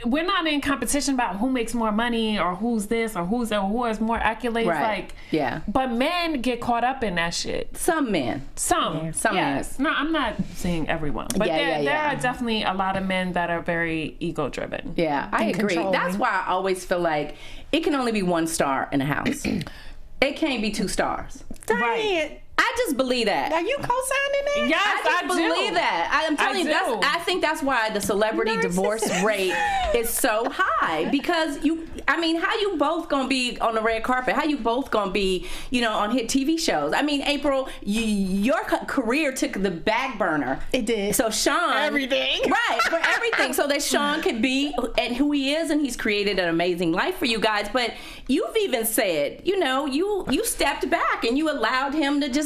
we're not in competition about who makes more money or who's this or who has more accolades. Right. Like, yeah. But men get caught up in that shit. Some men. Some yes. No, I'm not saying everyone, but there are definitely a lot of men that are very ego driven. Yeah, I agree. controlling. That's why I always feel like it can only be one star in a house. It can't be 2 stars. Diann, I just believe that. Are you co-signing that? Yes, I just believe that. I'm telling you, I think that's why the celebrity divorce rate is so high, because how you both gonna be on the red carpet? How you both gonna be, on hit TV shows? I mean, April, your career took the back burner. It did. So Sean, everything, right, for everything, so that Sean could be and who he is, and he's created an amazing life for you guys. But you've even said, you stepped back and you allowed him to just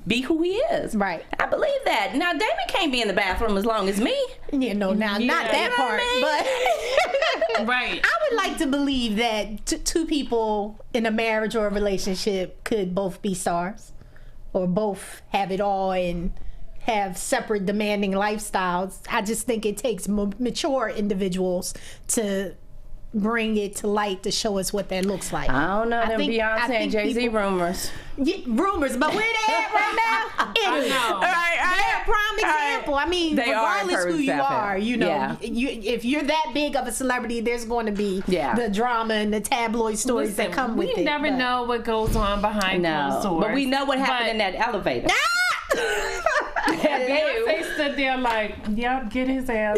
be who he is. Right. I believe that. Now, Damon can't be in the bathroom as long as me. Not that part. But right. I would like to believe that two people in a marriage or a relationship could both be stars, or both have it all and have separate demanding lifestyles. I just think it takes mature individuals to bring it to light to show us what that looks like. I don't know them Beyonce and Jay-Z rumors. Yeah, rumors, but where they at right now? Italy. All right. They're a prime example. I mean, They regardless who you are, Yeah. if you're that big of a celebrity, there's going to be Yeah. the drama and the tabloid stories that come with it. We never know what goes on behind closed doors. But we know what happened in that elevator. Beyonce stood there like, yep, get his ass.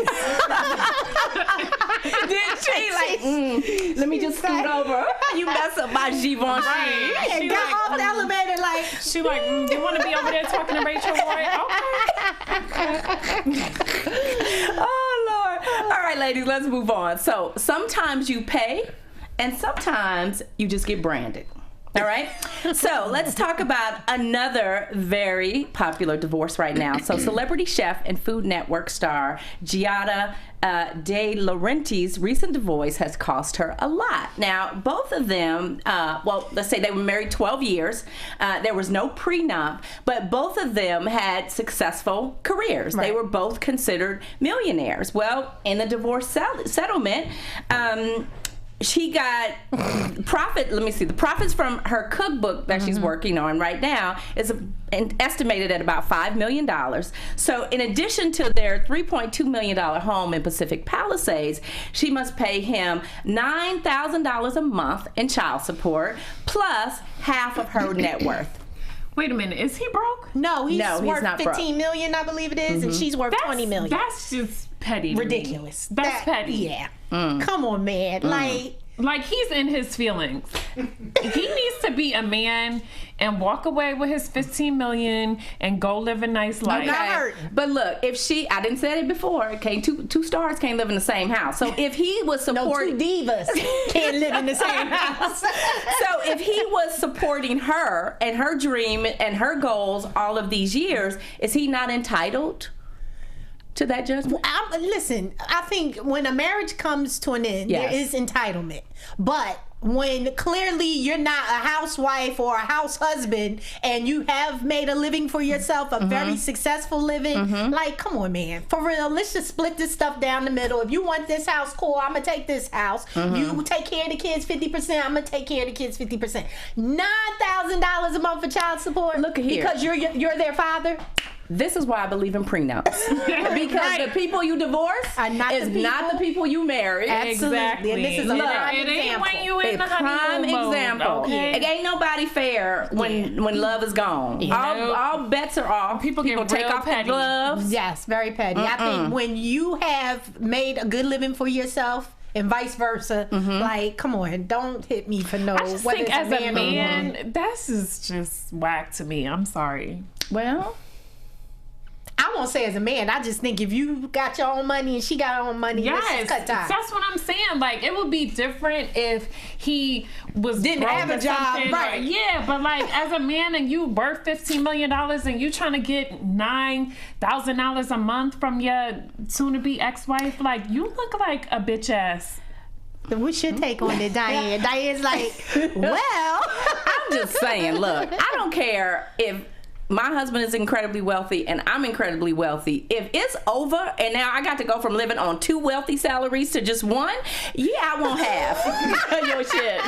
Did she let me just scoot over? You mess up my Givenchy. And She got like, off the elevator like, She like, you want to be over there talking to Rachel Roy? Okay. Oh, Lord. All right, ladies, let's move on. So sometimes you pay, and sometimes you just get branded. All right. So let's talk about another very popular divorce right now. So celebrity chef and Food Network star Giada De Laurentiis' recent divorce has cost her a lot. Now, both of them, let's say they were married 12 years. There was no prenup, but both of them had successful careers. Right. They were both considered millionaires. Well, in the divorce settlement, she got profit. Let me see. The profits from her cookbook that she's working on right now is estimated at about $5 million. So in addition to their $3.2 million home in Pacific Palisades, she must pay him $9,000 a month in child support, plus half of her net worth. Wait a minute, is he broke? no, he's worth not 15 million, I believe it is, and she's worth 20 million. That's just petty. to me. ridiculous. That's petty. Yeah. Come on, man. Like, he's in his feelings. He needs to be a man and walk away with his $15 million and go live a nice life. not hurting. But look, if I didn't say it before, okay, two stars can't live in the same house. So if he was supporting, two divas can't live in the same house. so if he was supporting her and her dream and her goals all of these years, is he not entitled to that judgment? Listen, I think when a marriage comes to an end, Yes. there is entitlement. But when clearly you're not a housewife or a house husband and you have made a living for yourself, a very successful living, like, come on, man. For real, let's just split this stuff down the middle. If you want this house, cool, I'm going to take this house. You take care of the kids 50%, I'm going to take care of the kids 50%. $9,000 a month for child support. Look here. Because you're their father. This is why I believe in prenups. Because the people you divorce Are not is the not the people you marry. Absolutely. Exactly. And this is a Look, prime It ain't example. when you in A the prime honeymoon mode, example. okay? It ain't nobody fair when love is gone. All bets are off. People get take real off petty. the gloves. Yes, very petty. I think when you have made a good living for yourself and vice versa, like, come on, don't hit me for no. I just whether think it's as a or woman. man, that's just whack to me. I'm sorry. Well, I won't say as a man. I just think if you got your own money and she got her own money, let's Yes, just cut ties. that's what I'm saying. Like, it would be different if he Didn't broke have a or job, something, right. yeah, but like, as a man and you worth $15 million and you trying to get $9,000 a month from your soon-to-be ex-wife, like, you look like a bitch ass. What's your take on it, Diann? Diann's like, well, I'm just saying, look, I don't care if my husband is incredibly wealthy and I'm incredibly wealthy. If it's over and now I got to go from living on 2 wealthy salaries to just 1, I won't have your shit.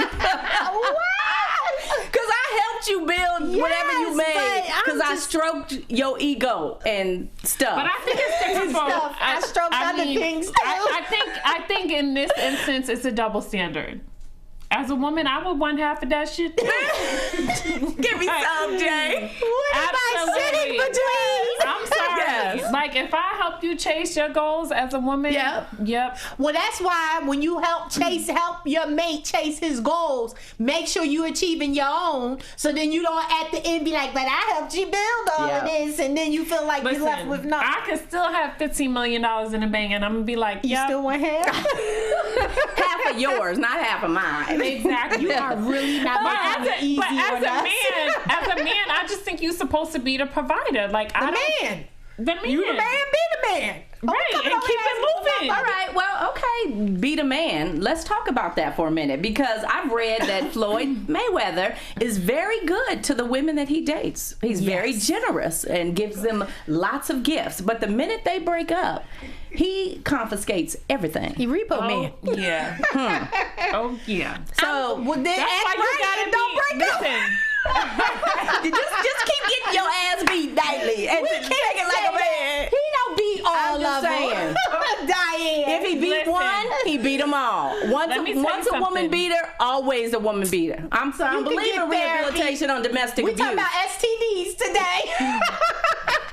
Because I helped you build whatever you Yes, made. but I'm Because I just- stroked your ego and stuff. But I think it's different for Stuff. I stroked other things, too. I think in this instance it's a double standard. As a woman, I would want half of that shit too. Give me some, Jay. What am I sitting between? I'm sorry. Yes. Like, if I help you chase your goals as a woman, yep. Well, that's why when you help your mate chase his goals, make sure you achieving your own. So then you don't at the end be like, but I helped you build all of this, and then you feel like Listen, you left with nothing. I could still have $15 million in the bank, and I'm gonna be like, You still want half? Half of yours, not half of mine. Exactly. You are really not making it easy but as on us. as a man, I just think you're supposed to be the provider. Like The man. The man. You the man, be the man. Right, and keep it moving. All right, well, okay, be the man. Let's talk about that for a minute, because I've read that Floyd Mayweather is very good to the women that he dates. He's very generous and gives them lots of gifts. But the minute they break up, he confiscates everything. He repo man. Yeah. Oh, yeah. So Well, then That's act why you right gotta and don't break up. Listen, just keep getting your ass beat nightly and just take it like a man. He don't beat all I'm just of them. saying. Diann. If he beat Listen. one, he beat them all. Once Let me tell you a woman something. beater, always a woman beater. I'm sorry, I You don't can believe get in rehabilitation on domestic We abuse. talking about STDs today.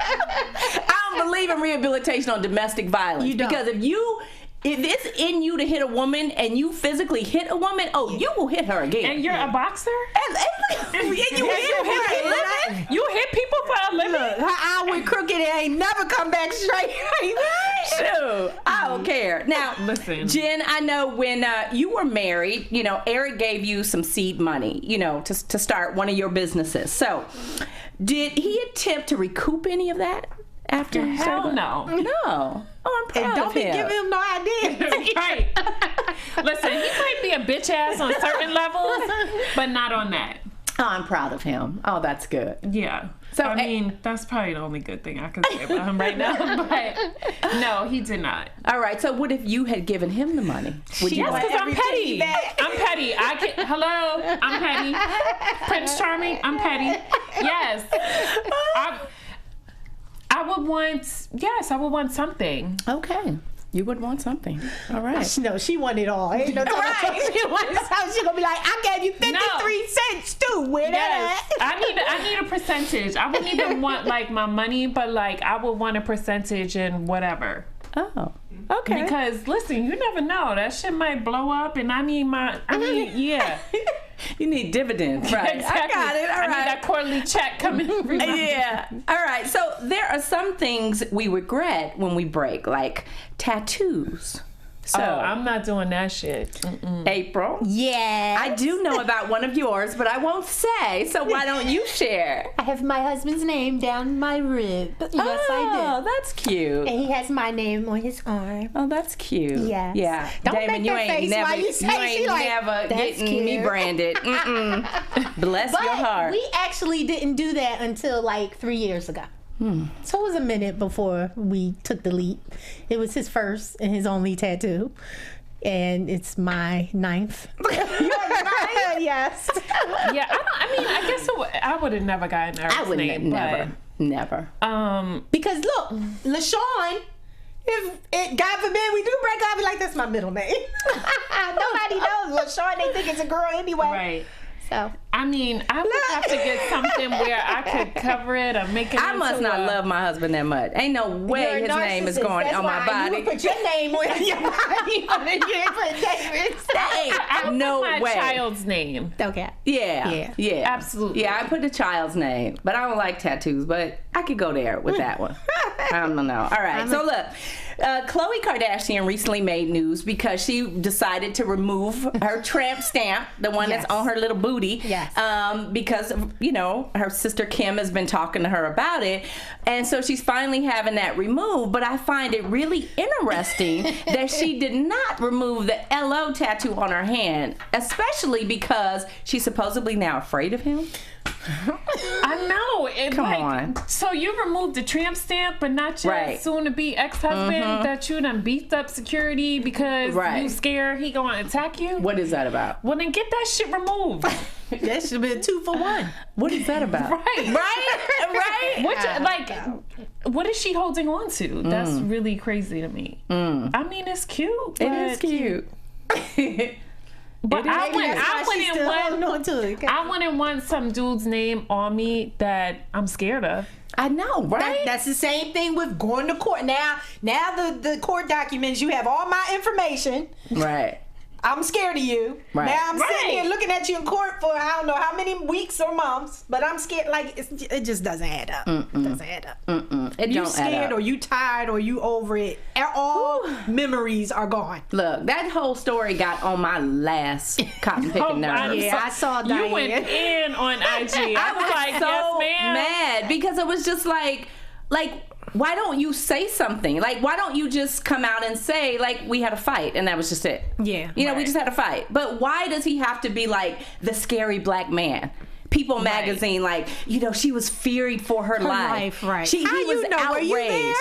I don't believe in rehabilitation on domestic violence. You don't. Because if it's in you to hit a woman and you physically hit a woman, you will hit her again. and you're a boxer? And you hit her for a living? You hit people for a living? Look, her eye went crooked and ain't never come back straight. Shoot, I don't care. Now, Listen. Jen, I know when you were married, Eric gave you some seed money, to start one of your businesses. So, did he attempt to recoup any of that after? you Hell started? no. No. Oh, I'm proud And don't of be him. giving him no idea. Right. Listen, he might be a bitch ass on certain levels, but not on that. Oh, I'm proud of him. Oh, that's good. Yeah. So, I mean, that's probably the only good thing I can say about him right now. But no, he did not. All right. So, what if you had given him the money? Would you? Yes, want because I'm everything petty. back? I'm petty. Hello, I'm petty. Prince Charming, I'm petty. Yes. I would want something. Okay. You would want something. All right. No, she want it all. Ain't no Right. She wants something. She gonna be like, I gave you 53 cents too. Where Yes. that I need a percentage. I wouldn't even want like my money, but like I would want a percentage in whatever. Oh. Okay. Because listen, you never know. That shit might blow up and I need yeah. You need dividends, right? Exactly. I got it. All I right. need that quarterly check coming every month. Yeah. All right. So there are some things we regret when we break, like tattoos. So, I'm not doing that shit. April, Yeah. I do know about one of yours, but I won't say. So why don't you share? I have my husband's name down my rib. Yes, I Oh, that's cute. do. And he has my name on his arm. Oh, that's cute. Yes. Yeah. Don't Damon, make you that ain't face never, while you say she like, never "That's getting me cute." branded. Mm-mm. Bless But your heart. we actually didn't do that until like 3 years ago. So it was a minute before we took the leap. It was his first and his only tattoo. And it's my 9th. Yes. Yeah, I guess I would have never gotten Eric's I would name. never. Because look, LaShawn, if God forbid we do break up, I'll be like, that's my middle name. Nobody knows LaShawn. They think it's a girl anyway. Right. So I mean, I would have to get something where I could cover it or make it I must not love my husband that much. Ain't no way you're a his name is narcissist. going That's on my why body. You would put your name on your body, and you ain't put David's. I would No put my way. child's name. Okay. Yeah. Absolutely. Yeah, I put the child's name, but I don't like tattoos, but I could go there with that one. I don't know. All right. So look, Khloe Kardashian recently made news because she decided to remove her tramp stamp, the one that's on her little booty. Yes. Because, her sister Kim has been talking to her about it. And so she's finally having that removed. But I find it really interesting that she did not remove the LO tattoo on her hand, especially because she's supposedly now afraid of him. I know. Come on. So you removed the tramp stamp, but not your Right. soon-to-be ex-husband that you done beefed up security because you scared he gonna attack you? What is that about? Well, then get that shit removed. That should have been 2 for 1. What is that about? Right. What is she holding on to? That's really crazy to me. I mean, it's cute. It is cute. But I wouldn't wouldn't want some dude's name on me that I'm scared of. I know, right? That's the same thing with going to court. Now the court documents, you have all my information. Right. I'm scared of you. Right. Now I'm sitting here looking at you in court for I don't know how many weeks or months, but I'm scared. Like it just doesn't add up. It doesn't add up. It You don't scared add up. or you tired or you over it. All memories are gone. Look, that whole story got on my last cotton picking nerves. Yeah, I saw Diann. You went in on IG. I was like, so yes, ma'am. mad because it was just like, why don't you say something? Like, why don't you just come out and say, like, we had a fight and that was just it? Yeah. You know, we just had a fight. But why does he have to be like the scary black man? People magazine, like, you know, she was feared for her life. Right. He was outraged. Were you there?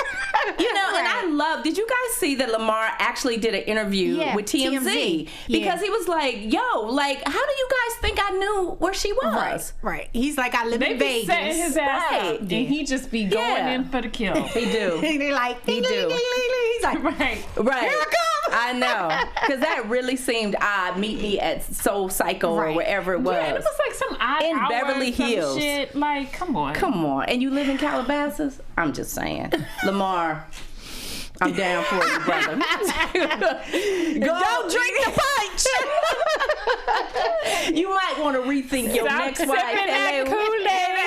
You know, and I love, did you guys see that Lamar actually did an interview with TMZ? Because he was like, yo, like, how do you guys think I knew where she was? Right. He's like, I live They in be Vegas. setting his ass up, and he just be going in for the kill. He do. They're like, He do. He's like, Right. Right. Here I come. I know. Because that really seemed odd. Meet me at Soul Cycle or wherever it was. Yeah, and it was like some odd In hours, Beverly some Hills. shit. Like, come on. Come on. And you live in Calabasas? I'm just saying. Lamar, I'm down for you, brother. Don't drink the punch. You might want to rethink your Stop next sipping that Kool-Aid.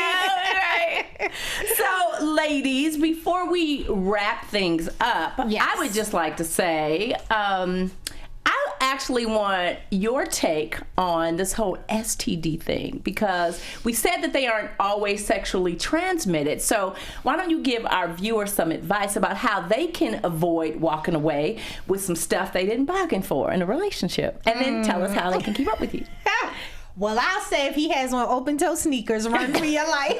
So, ladies, before we wrap things up, I would just like to say, I actually want your take on this whole STD thing, because we said that they aren't always sexually transmitted. So why don't you give our viewers some advice about how they can avoid walking away with some stuff they didn't bargain for in a relationship, and then tell us how they can keep up with you. Well, I'll say if he has on open-toe sneakers, run for your life.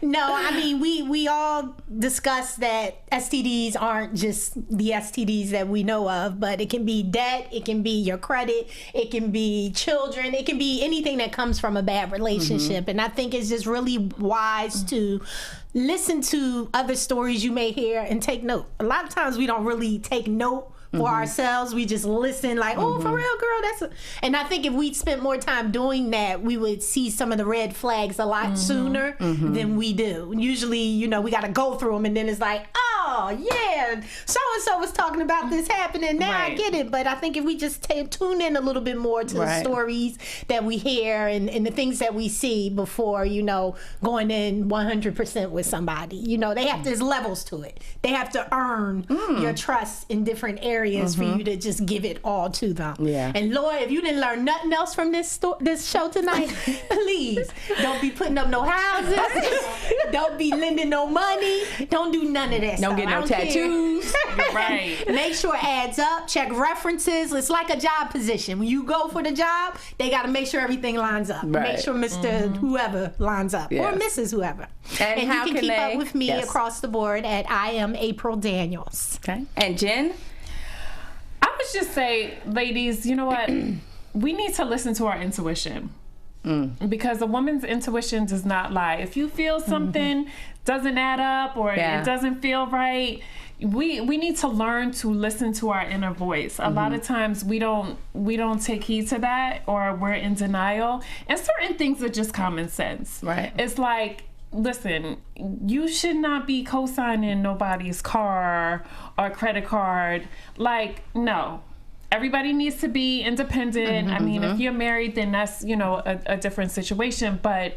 No, I mean, we all discussed that STDs aren't just the STDs that we know of, but it can be debt, it can be your credit, it can be children, it can be anything that comes from a bad relationship. And I think it's just really wise to listen to other stories you may hear and take note. A lot of times we don't really take note for ourselves. We just listen like, oh, for real, girl, and I think if we'd spent more time doing that, we would see some of the red flags a lot sooner than we do. Usually, you know, we got to go through them, and then it's like, oh, yeah, so-and-so was talking about this happening, now I get it. But I think if we just tune in a little bit more to the stories that we hear and the things that we see before, you know, going in 100% with somebody, you know, there's levels to it. They have to earn your trust in different areas for you to just give it all to them. Yeah. And Lord, if you didn't learn nothing else from this show tonight, please don't be putting up no houses. Don't be lending no money. Don't do none of that Don't stuff. get no tattoos. Right. Make sure it adds up. Check references. It's like a job position. When you go for the job, they got to make sure everything lines up. Right. Make sure Mr. Whoever lines up. Or Mrs. Whoever. And how you can keep up with me Yes. across the board at I am April Daniels. Okay. And Jen? I would just say, ladies, you know what? We need to listen to our intuition. Because a woman's intuition does not lie. If you feel something doesn't add up or it doesn't feel right, we need to learn to listen to our inner voice. A lot of times we don't take heed to that, or we're in denial. And certain things are just common sense. Right. It's like, listen, you should not be co-signing nobody's car or credit card. Like, no. Everybody needs to be independent. I mean, if you're married, then that's, you know, a different situation. But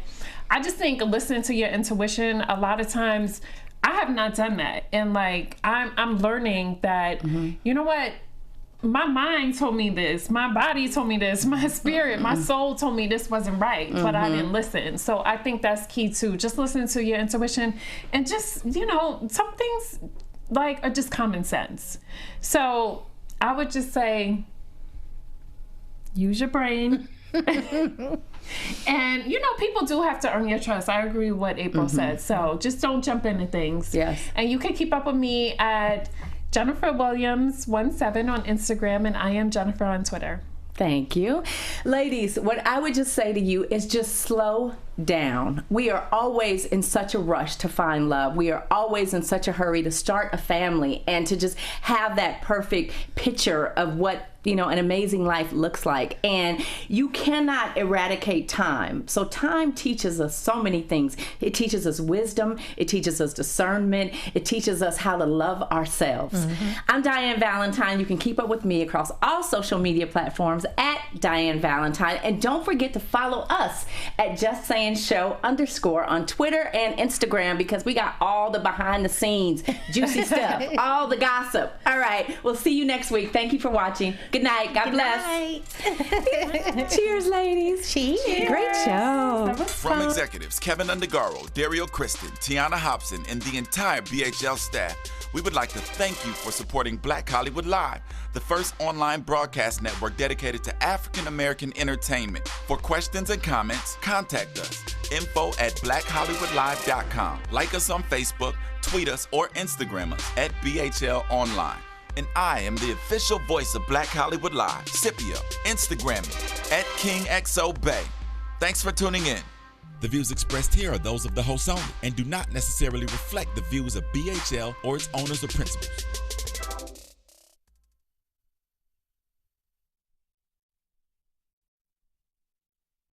I just think listening to your intuition, a lot of times I have not done that. And like, I'm learning that, you know what? My mind told me this, my body told me this, my spirit, my soul told me this wasn't right, but I didn't listen. So I think that's key too. Just listen to your intuition, and just, you know, some things like are just common sense. So I would just say, use your brain. And, you know, people do have to earn your trust. I agree with what April said. So just don't jump into things. Yes. And you can keep up with me at Jennifer Williams 17 on Instagram, and I am Jennifer on Twitter. Thank you. Ladies, what I would just say to you is just slow down. We are always in such a rush to find love. We are always in such a hurry to start a family and to just have that perfect picture of what an amazing life looks like. And you cannot eradicate time. So time teaches us so many things. It teaches us wisdom. It teaches us discernment. It teaches us how to love ourselves. I'm Diann Valentine. You can keep up with me across all social media platforms at Diann Valentine. And don't forget to follow us at Just Saying Show _ on Twitter and Instagram, because we got all the behind the scenes, juicy stuff, all the gossip. All right. We'll see you next week. Thank you for watching. Good night. God bless. Cheers, ladies. Cheers. Great show. From executives Kevin Undergaro, Dario Kristen, Tiana Hobson, and the entire BHL staff, we would like to thank you for supporting Black Hollywood Live, the first online broadcast network dedicated to African American entertainment. For questions and comments, contact us. info@blackhollywoodlive.com. Like us on Facebook, tweet us, or Instagram us at BHL Online. And I am the official voice of Black Hollywood Live, Scipio. Instagram me at KingXOBay. Thanks for tuning in. The views expressed here are those of the host only and do not necessarily reflect the views of BHL or its owners or principals.